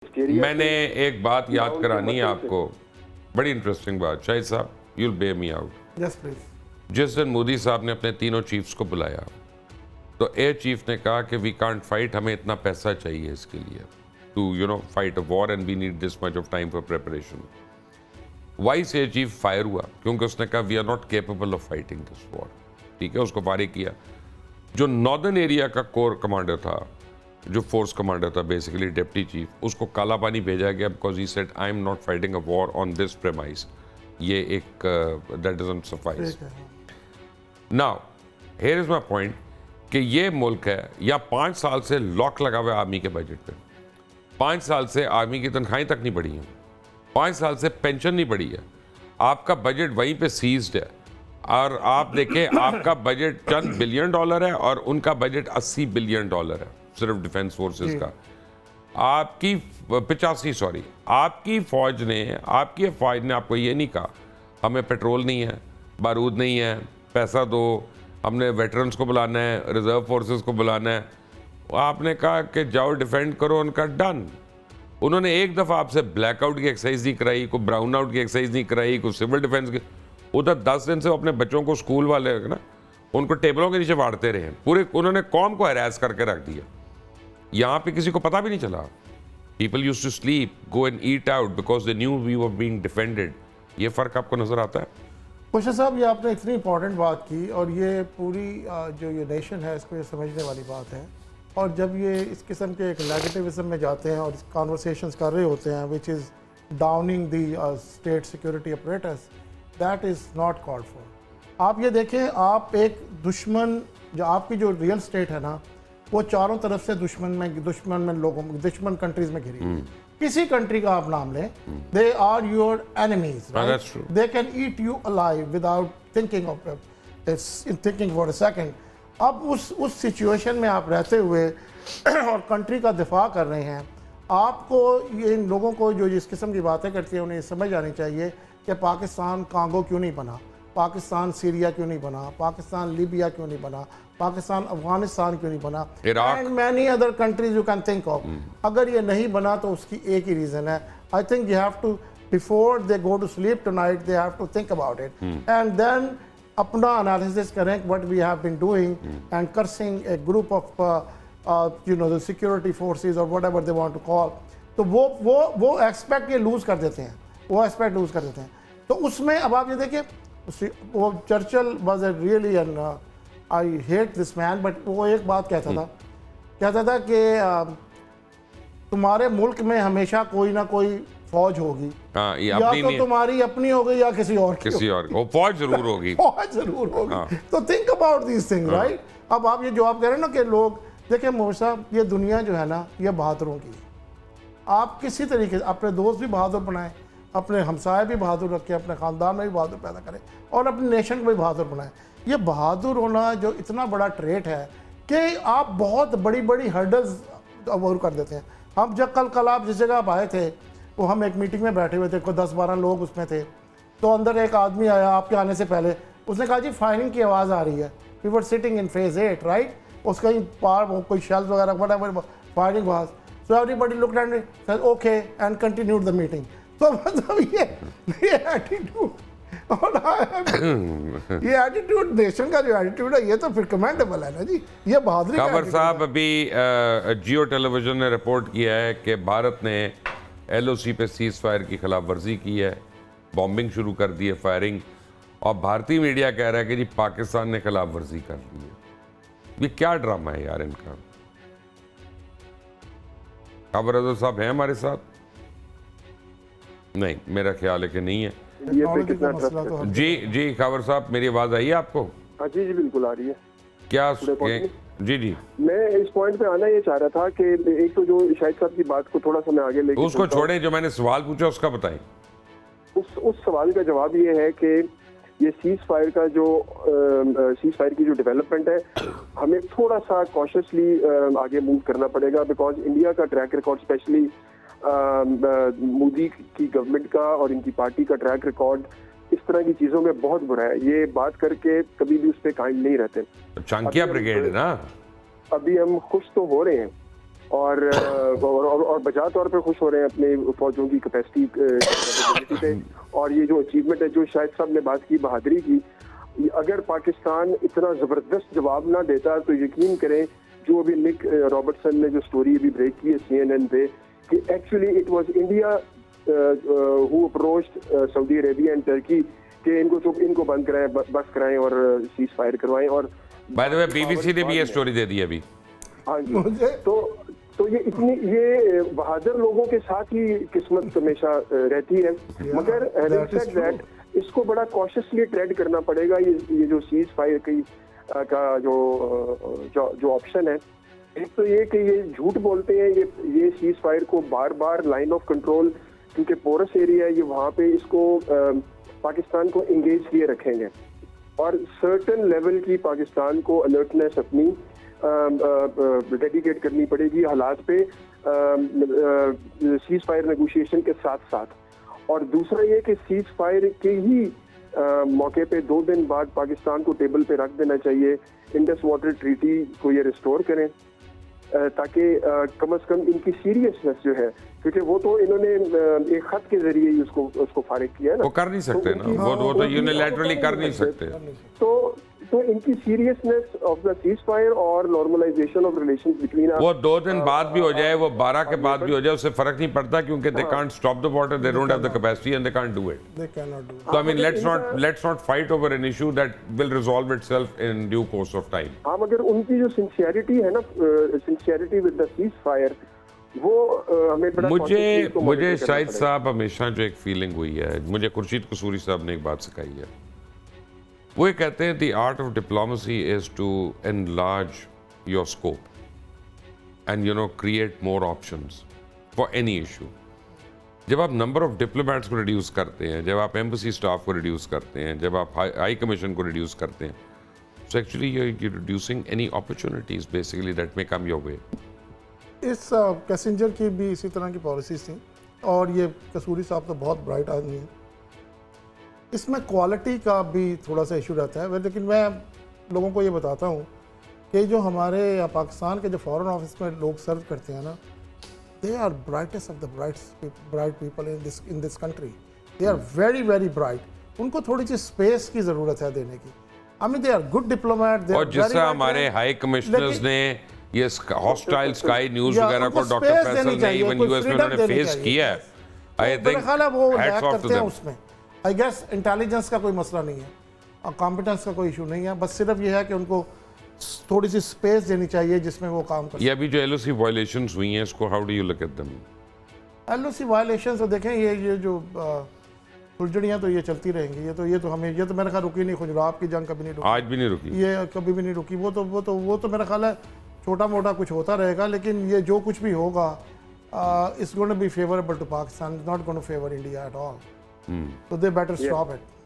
मैंने एक बात याद करानी है आपको, बड़ी इंटरेस्टिंग बात। Shahid sahab, you'll bear me out. Yes please. जिस दिन मोदी साहब ने अपने तीनों चीफ्स को बुलाया तो एयर चीफ ने कहा कि वी कांट फाइट, हमें इतना पैसा चाहिए इसके लिए to fight a war and we need this much of time for preparation. Vice air chief fire हुआ क्योंकि उसने कहा we are not capable of fighting this war. ठीक है, उसको फारिग किया। जो नॉर्दर्न एरिया का कोर कमांडर था, जो फोर्स कमांडर था, बेसिकली डिप्टी चीफ, उसको काला पानी भेजा गया because he said I am not fighting a war on this premise. ये एक that doesn't suffice. Now here is my point कि ये मुल्क है या 5 साल से लॉक लगा हुआ है आर्मी के बजट पे। 5 साल से आर्मी की तनख्वाहें तक नहीं बढ़ी हैं, 5 साल से पेंशन नहीं बढ़ी है, आपका बजट वहीं पे सीज्ड है। और आप देखें, आपका बजट चंद बिलियन डॉलर है और उनका बजट 80 बिलियन डॉलर है सिर्फ डिफेंस फोर्सेस का। आपकी 85 आपकी फौज ने आपको ये नहीं कहा हमें पेट्रोल नहीं है, बारूद नहीं है, पैसा दो, हमने वेटरन्स को बुलाना है, रिजर्व फोर्सेस को बुलाना है। आपने कहा कि जाओ डिफेंड करो, उनका डन। उन्होंने एक दफ़ा आपसे ब्लैकआउट की एक्सरसाइज नहीं कराई, कोई ब्राउन आउट की एक्सरसाइज नहीं कराई, कोई सिविल डिफेंस की। उधर 10 दिन से अपने बच्चों को स्कूल वाले ना उनको टेबलों के नीचे वाड़ते रहे, पूरे उन्होंने कौम को हरास करके रख दिया। यहाँ पे किसी को पता भी नहीं चला। People used to sleep, go and eat out because they knew we were being defended. ये फ़र्क आपको नज़र आता है? कुशा साहब, ये आपने इतनी इंपॉर्टेंट बात की और ये पूरी जो ये नेशन है इसको ये समझने वाली बात है। और जब ये इस किस्म के एक नेगेटिविज्म में जाते हैं और कॉन्वर्सेशंस कर रहे होते हैं which is Downing the state security apparatus, that is not called for. आप ये देखें, आप एक दुश्मन, जो आपकी जो रियल स्टेट है ना, वो चारों तरफ से दुश्मन कंट्रीज में घिरी है। किसी कंट्री का आप नाम लें, they are your enemies, they can eat you alive without thinking for a second. अब उस सिचुएशन में आप रहते हुए और कंट्री का दिफा कर रहे हैं, आपको ये इन लोगों को जो इस किस्म की बातें करती हैं उन्हें समझ आनी चाहिए कि पाकिस्तान कांगो क्यों नहीं बना, पाकिस्तान सीरिया क्यों नहीं बना, पाकिस्तान लीबिया क्यों नहीं बना, पाकिस्तान अफगानिस्तान क्यों नहीं बना, and many other countries you can think of. अगर ये नहीं बना तो उसकी एक ही रीज़न है। I think you have to, before they go to sleep tonight, they have to think about it and then अपना एनालिसिस करें what we have been doing and cursing a group of the security forces और whatever they want to call. तो वो aspect ये loose कर देते हैं, वो एस्पेक्ट लूज़ कर देते हैं। तो उसमें अब आप ये देखिए, वो Churchill was a really, and I hate this man, but वो एक बात कहता था कि तुम्हारे मुल्क में हमेशा कोई ना कोई फौज होगी, या तो तुम्हारी अपनी होगी या किसी और वो फौज जरूर होगी। फौज जरूर होगी। तो think about this thing, right. अब आप ये जो आप कह रहे हैं ना कि लोग देखिए, मोहम्मद साहब, ये दुनिया जो है ना, ये बहादुरों की है। आप किसी तरीके से अपने दोस्त भी बहादुर बनाएं, अपने हमसाए भी बहादुर रखें, अपने ख़ानदान में भी बहादुर पैदा करें और अपने नेशन को भी बहादुर बनाएं। ये बहादुर होना जो इतना बड़ा ट्रेट है कि आप बहुत बड़ी बड़ी हर्डल्स अवॉइड कर देते हैं। हम जब कल आप जिस जगह आप आए थे, वो हम एक मीटिंग में बैठे हुए थे, कोई 10-12 लोग उसमें थे। तो अंदर एक आदमी आया आपके आने से पहले, उसने कहा जी फायरिंग की आवाज़ आ रही है। We were sitting in phase 8, right. उसका ही पार कोई शेल्स वगैरह whatever firing was, so everybody looked at me, said okay and continued the meeting. तो मतलब ये एटीट्यूड और ये एटीट्यूड, नेशन का जो एटीट्यूड है, ये तो फिर कमेंडेबल है ना जी, ये बहादुरी। खबर साहब, अभी जियो टेलीविजन ने रिपोर्ट किया है कि भारत ने LOC पे सीज फायर की खिलाफ वर्जी की है, बॉम्बिंग शुरू कर दी है, फायरिंग। और भारतीय मीडिया कह रहा है कि जी पाकिस्तान ने खिलाफ वर्जी कर दी है। ये क्या ड्रामा है यार इनका? खबर रज़ा साहब हैं हमारे साथ? नहीं, मेरा ख्याल है कि नहीं है। जी खबर साहब, मेरी आवाज़ आई है आपको? हाँ जी बिल्कुल आ रही है। क्या जी मैं इस पॉइंट पे आना ये चाह रहा था कि एक तो जो शाहिद साहब की बात को थोड़ा सा मैं आगे लेके उसको छोड़ें, जो मैंने सवाल पूछा उसका बताएं। उस सवाल का जवाब ये है कि ये सीज फायर की जो डेवलपमेंट है, हमें थोड़ा सा कॉशियसली आगे मूव करना पड़ेगा, बिकॉज इंडिया का ट्रैक रिकॉर्ड, स्पेशली मोदी की गवर्नमेंट का और इनकी पार्टी का ट्रैक रिकॉर्ड इस तरह की चीजों में बहुत बुरा है। ये बात करके कभी भी उस पर कायम नहीं रहते। चांकिया ब्रिगेड है ना, अभी हम खुश तो हो रहे हैं और बजा तौर पे खुश हो रहे हैं अपने फौजों की कैपेसिटी पे। और ये जो अचीवमेंट है, जो शायद साहब ने बात की बहादुरी की, अगर पाकिस्तान इतना जबरदस्त जवाब ना देता तो यकीन करें, जो अभी निक रॉबर्टसन ने जो स्टोरी अभी ब्रेक की है CNN पे, कि actually it was India who approached Saudi Arabia and Turkey कि इनको बंद कराएं, बस कराएं और सीज फायर करवाएं। और बाय द वे BBC ने भी ये स्टोरी दे दी अभी। हाँ जी, तो ये बहादुर लोगों के साथ ही किस्मत हमेशा रहती है। मगर having said that, इसको बड़ा कॉशियसली ट्रेड करना पड़ेगा। ये जो सीज फायर का जो ऑप्शन है, एक तो ये कि ये झूठ बोलते हैं, ये सीज फायर को बार बार लाइन ऑफ कंट्रोल, क्योंकि पोरस एरिया है ये, वहाँ पे इसको पाकिस्तान को इंगेज किए रखेंगे और सर्टन लेवल की पाकिस्तान को अलर्टनेस अपनी डेडिकेट करनी पड़ेगी हालात पे सीज फायर नेगोशिएशन के साथ साथ। और दूसरा ये कि सीज फायर के ही मौके पे 2 दिन बाद पाकिस्तान को टेबल पे रख देना चाहिए, इंडस वाटर ट्रीटी को ये रिस्टोर करें, ताकि कम से कम इनकी सीरियसनेस जो है, क्योंकि वो तो इन्होंने एक खत के जरिए ही उसको फारिग किया है ना, वो कर नहीं सकते ना, वो तो यूनिलैटरली कर नहीं सकते। तो इनकी seriousness of the cease fire और नॉर्मलाइजेशन ऑफ रिलेशंस बिटवीन, वो 2 दिन बाद भी हो जाए, वो 12 के बाद भी हो जाए, उससे फर्क नहीं पड़ता, क्योंकि they can't stop the water, they don't have the capacity and they can't do it. They cannot do it. So I mean, let's not fight over an issue that will resolve itself in due course of time. हाँ, मगर उनकी जो sincerity है ना, sincerity with the cease fire, वो हमें बड़ा मुझे शाहिद साहब हमेशा जो एक फीलिंग हुई है, मुझे खुर्शीद कसूरी साहब ने एक बात सिखाई है, वो ये कहते हैं the art of diplomacy is to enlarge your scope and create more options for any issue. जब आप नंबर ऑफ डिप्लोमेट्स को रिड्यूस करते हैं, जब आप एम्बेसी स्टाफ को रिड्यूस करते हैं, जब आप हाई कमीशन को रिड्यूस करते हैं, so actually you reducing any opportunities basically that may come your way. इस कैसेंजर की भी इसी तरह की पॉलिसीज थी, और ये कसूरी साहब तो बहुत ब्राइट आदमी है, इसमें क्वालिटी का भी थोड़ा सा इशू रहता है। लेकिन मैं लोगों को ये बताता हूँ कि जो हमारे पाकिस्तान के जो फॉरेन ऑफिस में लोग सर्व करते हैं ना, they are brightest of the bright people in this country. They are very very bright. उनको थोड़ी सी स्पेस की ज़रूरत है देने की। I mean they are good diplomat. और जिस तरह हमारे हाई कमिश्नर्स ने ये हॉस्टाइल स्काई न्यूज़ वगैरह को डॉक्टर फैसल ने इवन यूएस में उन्होंने फेस किया है, आई थिंक वो लैक करते हैं उसमें। आई गेस इंटेलिजेंस का कोई मसला नहीं है और कॉम्पिटेंस का कोई इशू नहीं है, बस सिर्फ ये है कि उनको थोड़ी सी स्पेस देनी चाहिए जिसमें वो काम कर। ये अभी जो LOC वायलेशंस हुई हैं, इसको how do you look at them? LOC violations तो देखें, ये जो फुलझड़ियाँ तो ये चलती रहेंगी, ये तो हमें, ये तो मेरे ख्याल रुकी नहीं, खुजरात की जंग कभी नहीं रुकी, आज भी नहीं रुकी, ये कभी भी नहीं रुकी। वो तो मेरा ख्याल है छोटा मोटा कुछ होता रहेगा, लेकिन ये जो कुछ भी होगा it's going to be favourable to Pakistan, not going to favour India at all, so they better stop it.